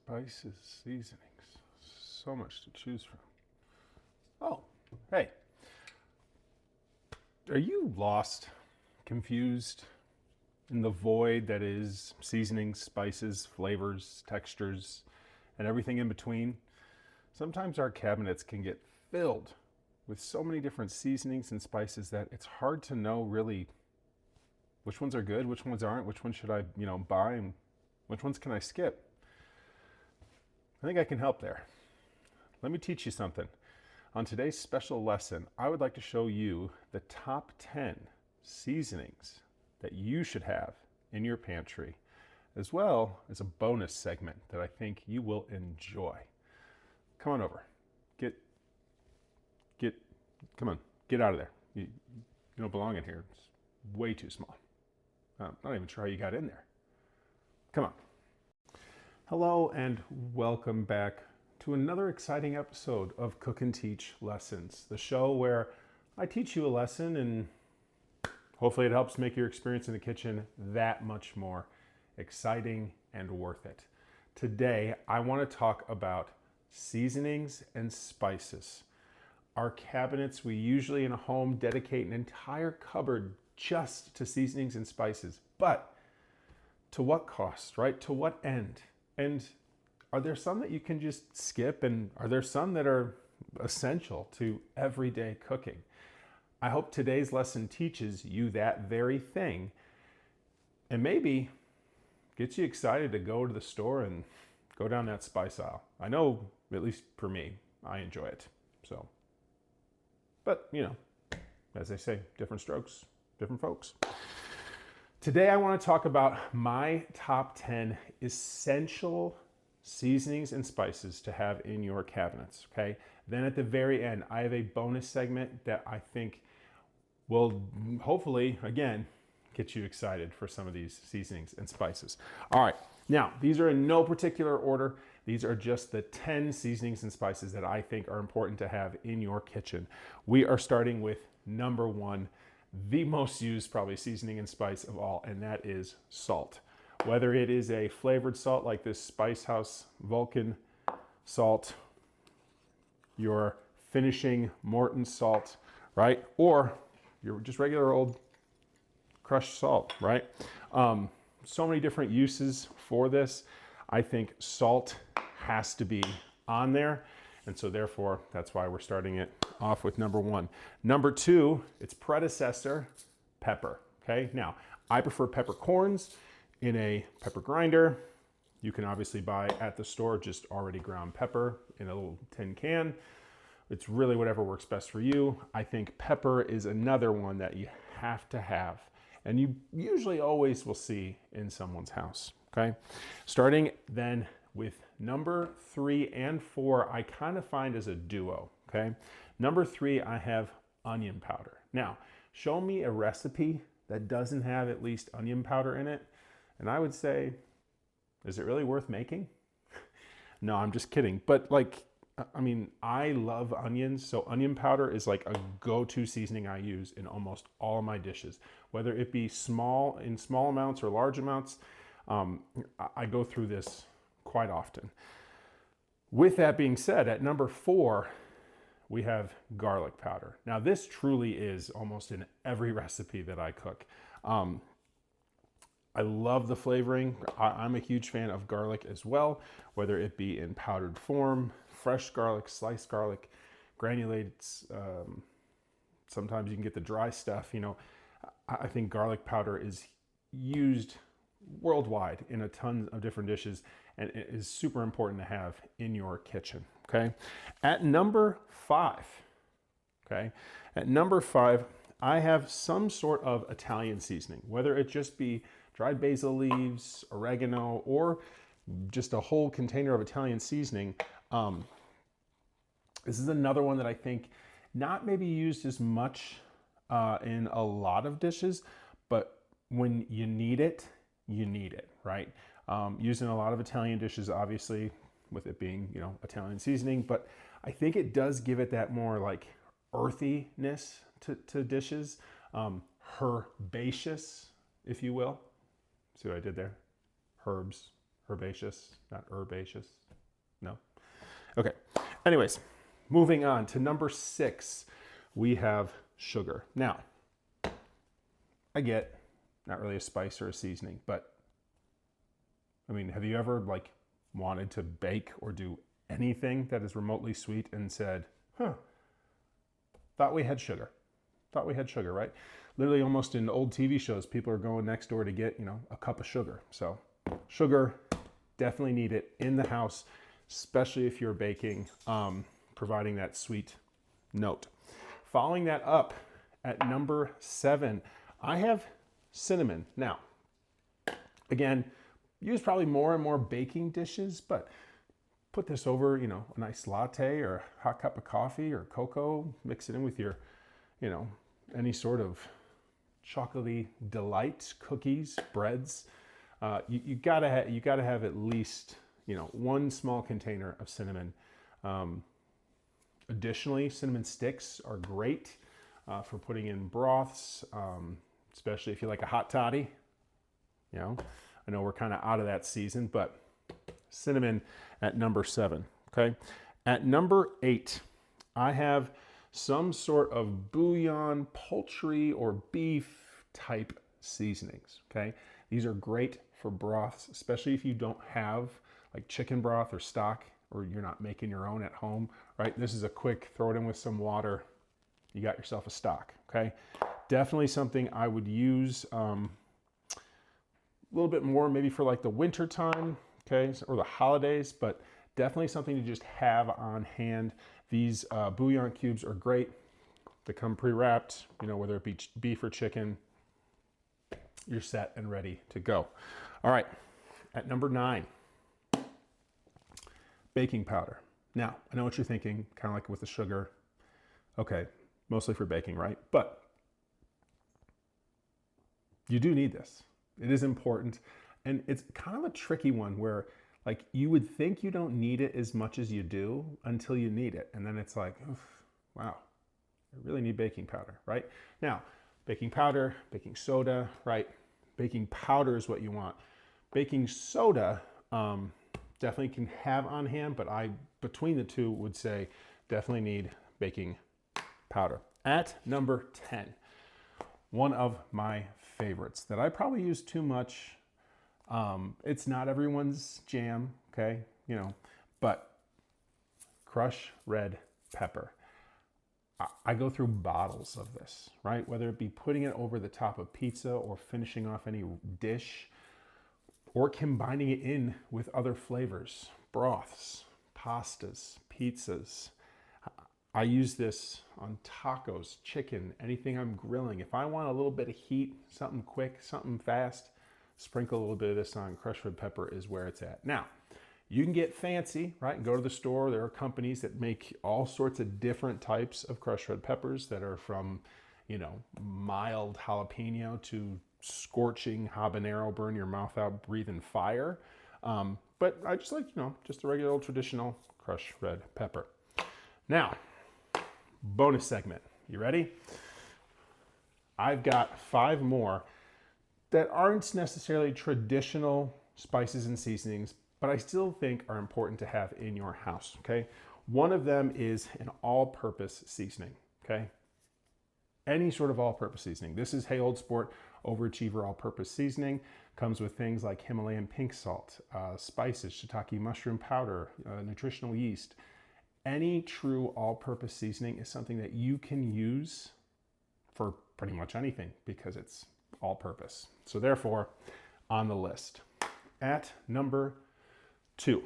Spices, seasonings, so much to choose from. Oh, hey, are you lost, confused in the void that is seasonings, spices, flavors, textures, and everything in between? Sometimes our cabinets can get filled with so many different seasonings and spices that it's hard to know really which ones are good, which ones aren't, which ones should I, buy, and which ones can I skip. I think I can help there. Let me teach you something. On today's special lesson, I would like to show you the top 10 seasonings that you should have in your pantry, as well as a bonus segment that I think you will enjoy. Come on over. Come on, get out of there. You don't belong in here. It's way too small. I'm not even sure how you got in there. Come on. Hello and welcome back to another exciting episode of CookinTeach Lessons, the show where I teach you a lesson and hopefully it helps make your experience in the kitchen that much more exciting and worth it. Today, I want to talk about seasonings and spices. Our cabinets, we usually in a home dedicate an entire cupboard just to seasonings and spices, but to what cost, right? To what end? And are there some that you can just skip, and are there some that are essential to everyday cooking? I hope today's lesson teaches you that very thing and maybe gets you excited to go to the store and go down that spice aisle. I know, at least for me, I enjoy it. So, but as they say, different strokes, different folks. Today I want to talk about my top 10 essential seasonings and spices to have in your cabinets, okay? Then at the very end, I have a bonus segment that I think will hopefully, again, get you excited for some of these seasonings and spices. All right, now these are in no particular order. These are just the 10 seasonings and spices that I think are important to have in your kitchen. We are starting with number 1, the most used probably seasoning and spice of all, and that is salt. Whether it is a flavored salt like this Spice House Vulcan salt, your finishing Morton salt, right? Or your just regular old crushed salt, right? So many different uses for this. I think salt has to be on there. And so therefore, that's why we're starting it off with number 1. Number 2, its predecessor, pepper, okay? Now, I prefer peppercorns in a pepper grinder. You can obviously buy at the store just already ground pepper in a little tin can. It's really whatever works best for you. I think pepper is another one that you have to have, and you usually always will see in someone's house, okay? Starting then with number 3 and 4, I kind of find as a duo, okay? Number 3, I have onion powder. Now, show me a recipe that doesn't have at least onion powder in it, and I would say, is it really worth making? No, I'm just kidding. But I love onions, so onion powder is like a go-to seasoning I use in almost all of my dishes. Whether it be in small amounts or large amounts, I go through this quite often. With that being said, at number 4, we have garlic powder. Now this truly is almost in every recipe that I cook. I love the flavoring. I'm a huge fan of garlic as well, whether it be in powdered form, fresh garlic, sliced garlic, granulated. Sometimes you can get the dry stuff. I think garlic powder is used worldwide in a ton of different dishes, and it is super important to have in your kitchen, okay? At number 5, I have some sort of Italian seasoning, whether it just be dried basil leaves, oregano, or just a whole container of Italian seasoning. This is another one that I think not maybe used as much in a lot of dishes, but when you need it, right? Used in a lot of Italian dishes, obviously, with it being, Italian seasoning, but I think it does give it that more like earthiness to dishes, herbaceous, if you will. See what I did there? Herbaceous, not herbaceous. No. Okay. Anyways, moving on to number 6, we have sugar. Now, I get not really a spice or a seasoning, but I mean, have you ever like wanted to bake or do anything that is remotely sweet and said, thought we had sugar. Thought we had sugar, right? Literally almost in old TV shows, people are going next door to get, a cup of sugar. So sugar, definitely need it in the house, especially if you're baking, providing that sweet note. Following that up at number 7, I have cinnamon. Now, again, use probably more and more baking dishes, but put this over, a nice latte or a hot cup of coffee or cocoa, mix it in with your, any sort of chocolatey delight, cookies, breads. You gotta have at least, one small container of cinnamon. Additionally, cinnamon sticks are great for putting in broths, especially if you like a hot toddy. I know we're kind of out of that season, but cinnamon at number 7, okay? At number 8, I have some sort of bouillon, poultry, or beef type seasonings, okay? These are great for broths, especially if you don't have like chicken broth or stock, or you're not making your own at home, right? This is a quick, throw it in with some water, you got yourself a stock, okay? Definitely something I would use a little bit more maybe for like the winter time, okay, or the holidays, but definitely something to just have on hand. These bouillon cubes are great. They come pre-wrapped, whether it be beef or chicken, you're set and ready to go. All right, at number 9, baking powder. Now, I know what you're thinking, kind of like with the sugar. Okay, mostly for baking, right? But you do need this. It is important. And it's kind of a tricky one where like you would think you don't need it as much as you do until you need it. And then it's like, wow, I really need baking powder, right? Now, baking powder, baking soda, right? Baking powder is what you want. Baking soda definitely can have on hand, but I, between the two, would say definitely need baking powder. At number 10, one of my favorites that I probably use too much. It's not everyone's jam, okay? But crushed red pepper. I go through bottles of this, right? Whether it be putting it over the top of pizza or finishing off any dish or combining it in with other flavors, broths, pastas, pizzas. I use this on tacos, chicken, anything I'm grilling. If I want a little bit of heat, something quick, something fast, sprinkle a little bit of this on. Crushed red pepper is where it's at. Now, you can get fancy, right? And go to the store. There are companies that make all sorts of different types of crushed red peppers that are from, mild jalapeno to scorching habanero, burn your mouth out, breathing fire. But I just like, just a regular old traditional crushed red pepper. Now, bonus segment. You ready? I've got 5 more that aren't necessarily traditional spices and seasonings, but I still think are important to have in your house, okay? One of them is an all-purpose seasoning, okay? Any sort of all-purpose seasoning. This is Hey Old Sport Overachiever All-Purpose Seasoning. Comes with things like Himalayan pink salt, spices, shiitake mushroom powder, nutritional yeast. Any true all-purpose seasoning is something that you can use for pretty much anything because it's all-purpose. So therefore, on the list. At number 2,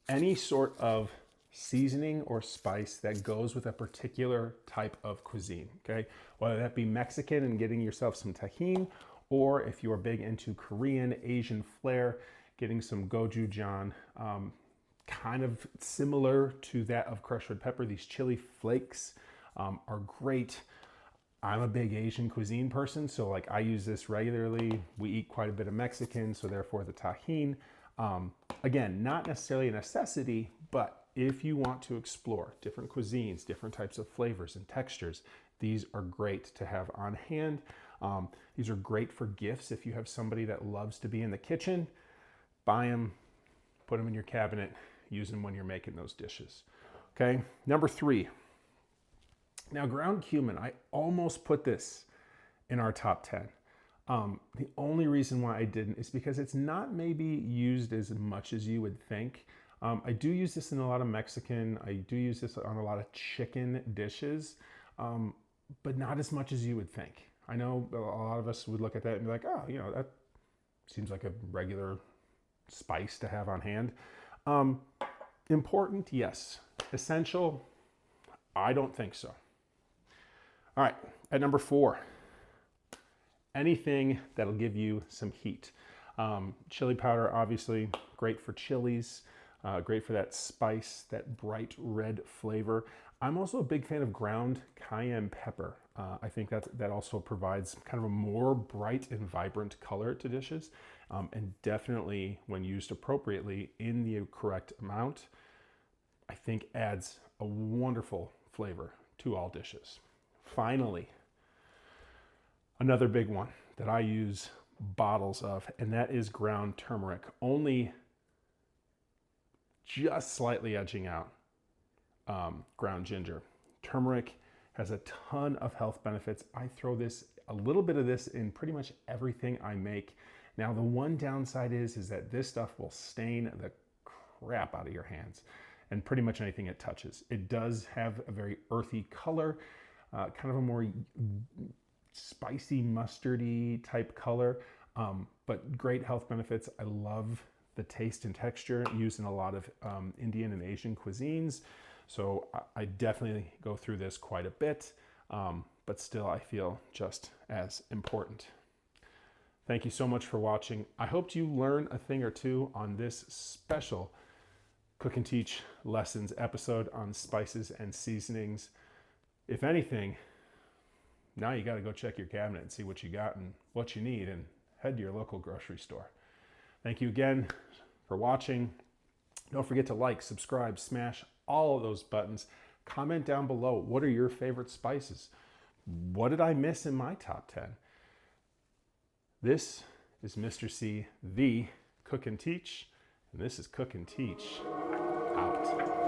any sort of seasoning or spice that goes with a particular type of cuisine, okay? Whether that be Mexican and getting yourself some tahini, or if you're big into Korean, Asian flair, getting some gochujang, kind of similar to that of crushed red pepper. These chili flakes are great. I'm a big Asian cuisine person, so like I use this regularly. We eat quite a bit of Mexican, so therefore the tahini. Again, not necessarily a necessity, but if you want to explore different cuisines, different types of flavors and textures, these are great to have on hand. These are great for gifts. If you have somebody that loves to be in the kitchen, buy them, put them in your cabinet, use them when you're making those dishes. Okay, number 3. Now, ground cumin, I almost put this in our top 10. The only reason why I didn't is because it's not maybe used as much as you would think. I do use this in a lot of Mexican, I do use this on a lot of chicken dishes, but not as much as you would think. I know a lot of us would look at that and be like, oh, you know, that seems like a regular spice to have on hand. Important, yes. Essential, I don't think so. All right, at number 4, anything that'll give you some heat. Chili powder, obviously, great for chilies, great for that spice, that bright red flavor. I'm also a big fan of ground cayenne pepper. I think that also provides kind of a more bright and vibrant color to dishes, and definitely when used appropriately in the correct amount, I think adds a wonderful flavor to all dishes. Finally, another big one that I use bottles of, and that is ground turmeric, only just slightly edging out ground ginger. Turmeric has a ton of health benefits. I throw a little bit of this in pretty much everything I make. Now, the one downside is that this stuff will stain the crap out of your hands and pretty much anything it touches. It does have a very earthy color, kind of a more spicy, mustardy type color, but great health benefits. I love the taste and texture, used in a lot of Indian and Asian cuisines. So I definitely go through this quite a bit, but still I feel just as important. Thank you so much for watching. I hope you learn a thing or two on this special Cook and Teach Lessons episode on spices and seasonings. If anything, now you got to go check your cabinet and see what you got and what you need, and head to your local grocery store. Thank you again for watching. Don't forget to like, subscribe, smash all of those buttons. Comment down below, what are your favorite spices? What did I miss in my top 10? This is Mr. C, the Cook and Teach, and this is Cook and Teach out.